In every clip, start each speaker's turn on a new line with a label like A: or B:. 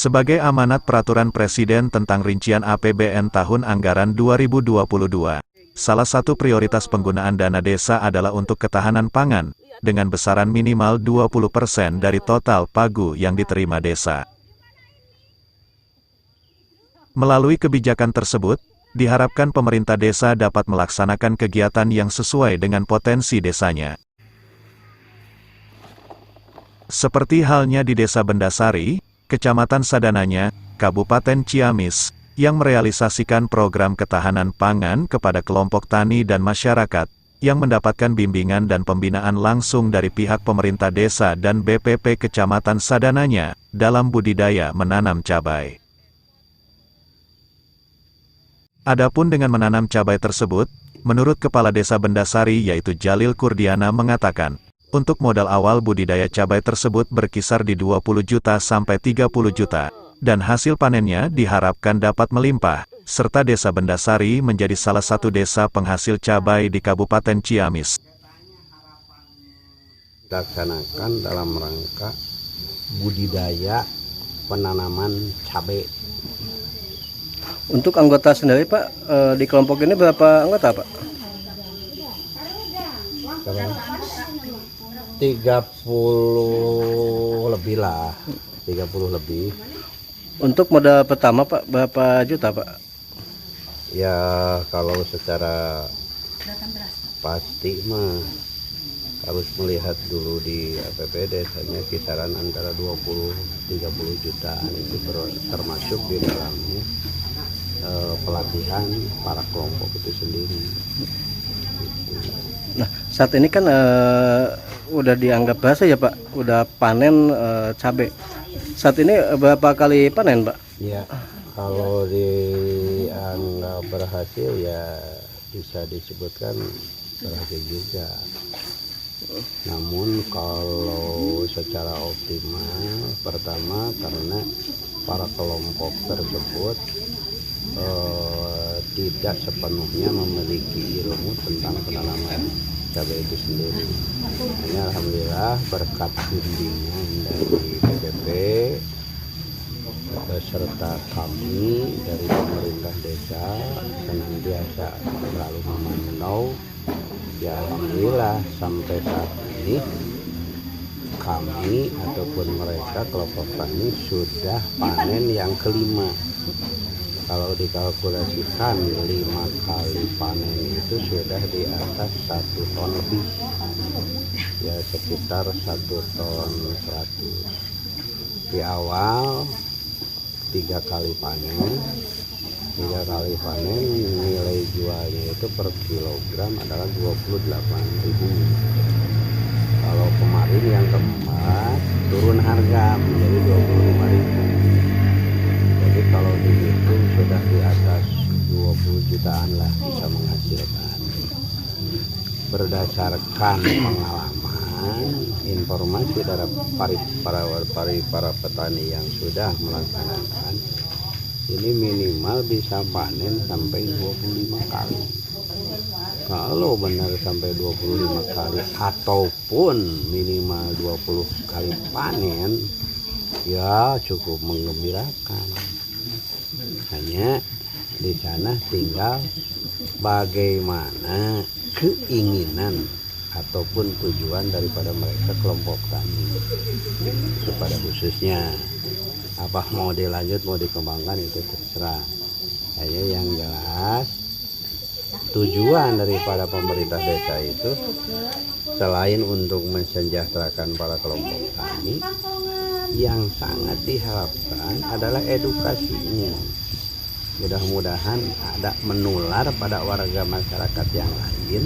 A: Sebagai amanat Peraturan Presiden tentang Rincian APBN Tahun Anggaran 2022, salah satu prioritas penggunaan dana desa adalah untuk ketahanan pangan, dengan besaran minimal 20% dari total pagu yang diterima desa. Melalui kebijakan tersebut, diharapkan pemerintah desa dapat melaksanakan kegiatan yang sesuai dengan potensi desanya. Seperti halnya di Desa Bendasari, Kecamatan Sadananya, Kabupaten Ciamis, yang merealisasikan program ketahanan pangan kepada kelompok tani dan masyarakat, yang mendapatkan bimbingan dan pembinaan langsung dari pihak pemerintah desa dan BPP Kecamatan Sadananya, dalam budidaya menanam cabai. Adapun dengan menanam cabai tersebut, menurut Kepala Desa Bendasari yaitu Jalil Kurdiana mengatakan, untuk modal awal budidaya cabai tersebut berkisar di 20 juta sampai 30 juta, dan hasil panennya diharapkan dapat melimpah, serta Desa Bendasari menjadi salah satu desa penghasil cabai di Kabupaten Ciamis.
B: Dilaksanakan dalam rangka budidaya penanaman cabai.
C: Untuk anggota sendiri Pak, di kelompok ini berapa anggota Pak?
B: 30 lebih lah, 30 lebih.
C: Untuk modal pertama Pak, berapa juta Pak?
B: Ya kalau secara pasti mah harus melihat dulu di APBD, hanya kisaran antara 20-30 jutaan itu termasuk di dalamnya pelatihan para kelompok itu sendiri.
C: Nah, saat ini kan udah dianggap berhasil ya Pak, udah panen cabai. Saat ini berapa kali panen Pak?
B: Ya, kalau dianggap berhasil ya bisa disebutkan berhasil juga. Namun kalau secara optimal, pertama karena para kelompok tersebut tidak sepenuhnya memiliki ilmu tentang penanaman cabai itu sendiri. Hanya alhamdulillah berkat bimbingan dari BPP beserta kami dari pemerintah desa senantiasa selalu memantau. Ya alhamdulillah sampai saat ini kami ataupun mereka kelompok tani sudah panen yang kelima. Kalau dikalkulasikan 5 kali panen itu sudah di atas 1 ton lebih, ya sekitar 1 ton 100. Di awal 3 kali panen nilai jualnya itu per kilogram adalah 28.000. Kalau kemarin yang keempat turun harga menjadi 25.000. Jadi kalau dihitung sudah di atas 20 jutaan lah bisa menghasilkan. Berdasarkan pengalaman, informasi dari para petani yang sudah melaksanakan, ini minimal bisa panen sampai 25 kali. Kalau benar sampai 25 kali ataupun minimal 20 kali panen, ya cukup menggembirakan. Hanya di sana tinggal bagaimana keinginan ataupun tujuan daripada mereka kelompok tani kepada khususnya. Apa mau dilanjut mau dikembangkan itu terserah. Hanya yang jelas tujuan daripada pemerintah desa itu selain untuk mensejahterakan para kelompok tani, yang sangat diharapkan adalah edukasinya. Mudah-mudahan ada menular pada warga masyarakat yang lain,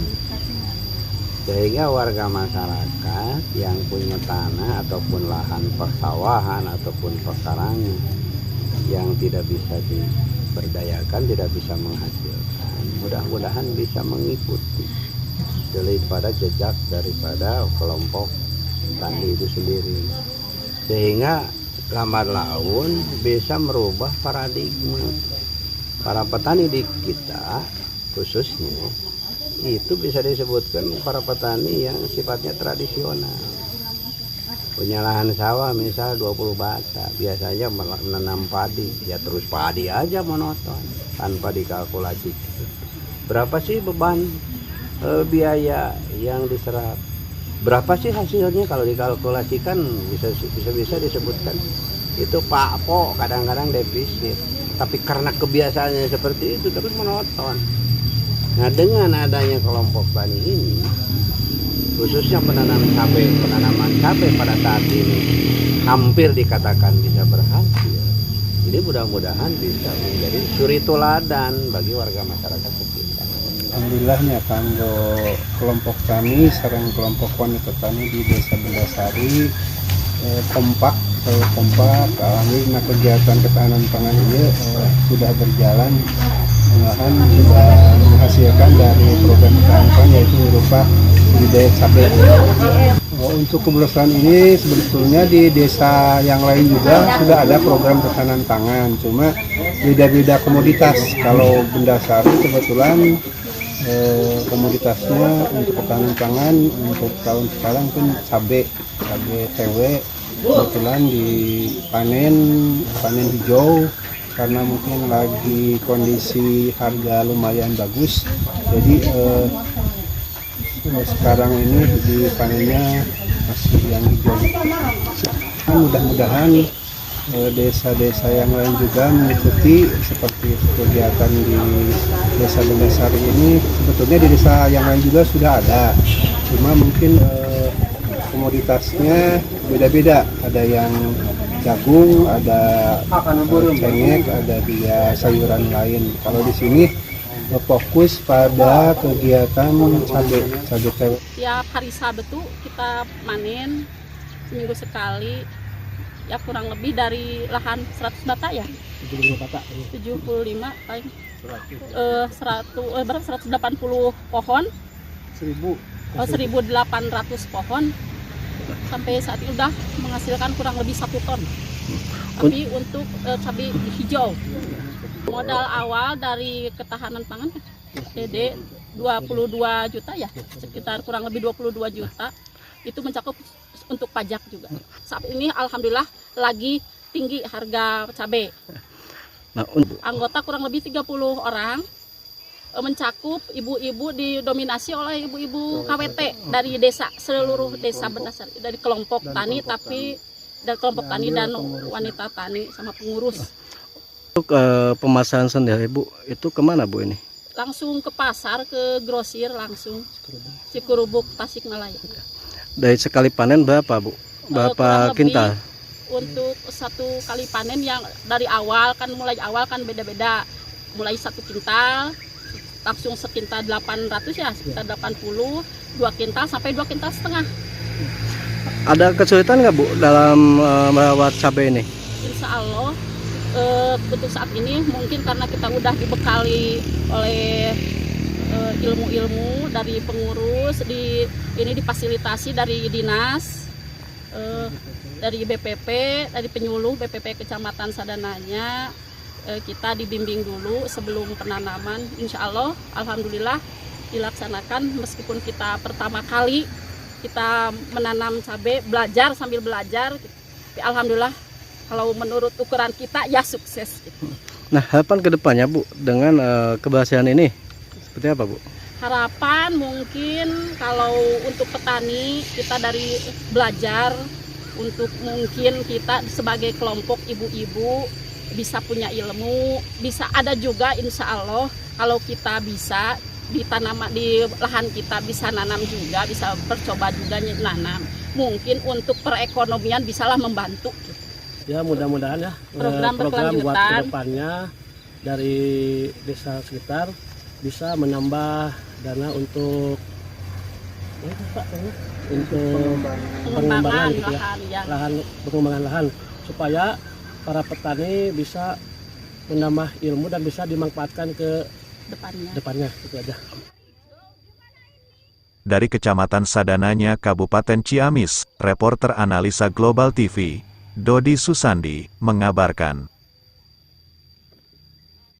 B: sehingga warga masyarakat yang punya tanah ataupun lahan persawahan ataupun pekarangan yang tidak bisa diberdayakan, tidak bisa menghasilkan, mudah-mudahan bisa mengikuti daripada jejak daripada kelompok tani itu sendiri, sehingga lambat laun bisa merubah paradigma para petani di kita khususnya. Itu bisa disebutkan para petani yang sifatnya tradisional. punya lahan sawah misal 20 bata, biasanya menanam padi, ya terus padi aja monoton tanpa dikalkulasi. Berapa sih beban biaya yang diserap? Berapa sih hasilnya kalau dikalkulasikan bisa disebutkan itu Pak Po kadang-kadang defisit. Tapi karena kebiasaannya seperti itu terus monoton. Nah, dengan adanya kelompok tani ini, khususnya penanaman cabai pada saat ini hampir dikatakan bisa berhasil. Ini mudah-mudahan bisa menjadi suri teladan bagi warga masyarakat sekitar.
D: Alhamdulillahnya kanggo kelompok tani sareng kelompok wanita tani di Desa Bendasari kompak. Alhamdulillah kegiatan ketahanan pangan ini sudah berjalan, malahan sudah menghasilkan dari program ketahanan pangan yaitu berupa budidaya cabai. Untuk keberlangsungan ini sebetulnya di desa yang lain juga sudah ada program ketahanan pangan, cuma beda-beda komoditas. Kalau Bendasari kebetulan komoditasnya untuk ketahanan pangan untuk tahun sekarang kan cabai TW. Kebetulan dipanen hijau karena mungkin lagi kondisi harga lumayan bagus, jadi sekarang ini dipanennya masih yang hijau. Mudah-mudahan desa-desa yang lain juga mengikuti seperti kegiatan di Desa Bendasari ini. Sebetulnya di desa yang lain juga sudah ada, cuma mungkin komoditasnya beda-beda, ada yang jagung, ada cengek, ada dia sayuran lain. Kalau di sini fokus pada kegiatan cabai TW.
E: Tiap hari Sabtu kita panen seminggu sekali, ya kurang lebih dari lahan 100 bata ya. 75 paling 180 pohon. 1.800 pohon. Sampai saat ini udah menghasilkan kurang lebih 1 ton. Tapi untuk cabai hijau, modal awal dari ketahanan pangan DD 22 juta ya, sekitar kurang lebih 22 juta. Itu mencakup untuk pajak juga. Saat ini alhamdulillah lagi tinggi harga cabai. Anggota kurang lebih 30 orang, mencakup ibu-ibu, didominasi oleh ibu-ibu KWT dari desa, seluruh desa Bendasari, dari kelompok tani, tapi dari kelompok tani dan wanita tani sama pengurus.
C: Untuk pemasaran sendiri Bu, itu kemana Bu ini?
E: Langsung ke pasar, ke grosir langsung, Cikurubuk, Tasikmalaya.
C: Dari sekali panen berapa Bu? Berapa kintal?
E: Untuk satu kali panen yang dari awal kan, mulai awal kan beda-beda, mulai 1 kintal, langsung sekintal 800 ya, sekitar 80, 2 kintal sampai 2 kintal setengah.
C: Ada kesulitan nggak Bu dalam merawat cabai ini?
E: Insya Allah untuk saat ini mungkin karena kita udah dibekali oleh ilmu-ilmu dari pengurus, ini difasilitasi dari dinas, dari BPP, dari penyuluh BPP Kecamatan Sadananya. Kita dibimbing dulu sebelum penanaman, insya Allah alhamdulillah dilaksanakan. Meskipun kita pertama kali kita menanam cabai, sambil belajar, tapi alhamdulillah kalau menurut ukuran kita ya sukses gitu.
C: Nah, harapan kedepannya Bu dengan keberhasilan ini seperti apa Bu?
E: Harapan mungkin kalau untuk petani kita dari belajar, untuk mungkin kita sebagai kelompok ibu-ibu bisa punya ilmu, bisa ada juga insya Allah kalau kita bisa di lahan kita bisa nanam juga, bisa percoba juga nanam. Mungkin untuk perekonomian bisalah membantu.
F: Ya mudah-mudahan ya
E: program
F: buat kedepannya dari desa sekitar bisa menambah dana untuk pengembangan gitu ya, pengembangan lahan supaya para petani bisa menambah ilmu dan bisa dimanfaatkan ke depannya itu aja.
A: Dari Kecamatan Sadananya, Kabupaten Ciamis, reporter analisa Global TV, Dodi Susandi, mengabarkan.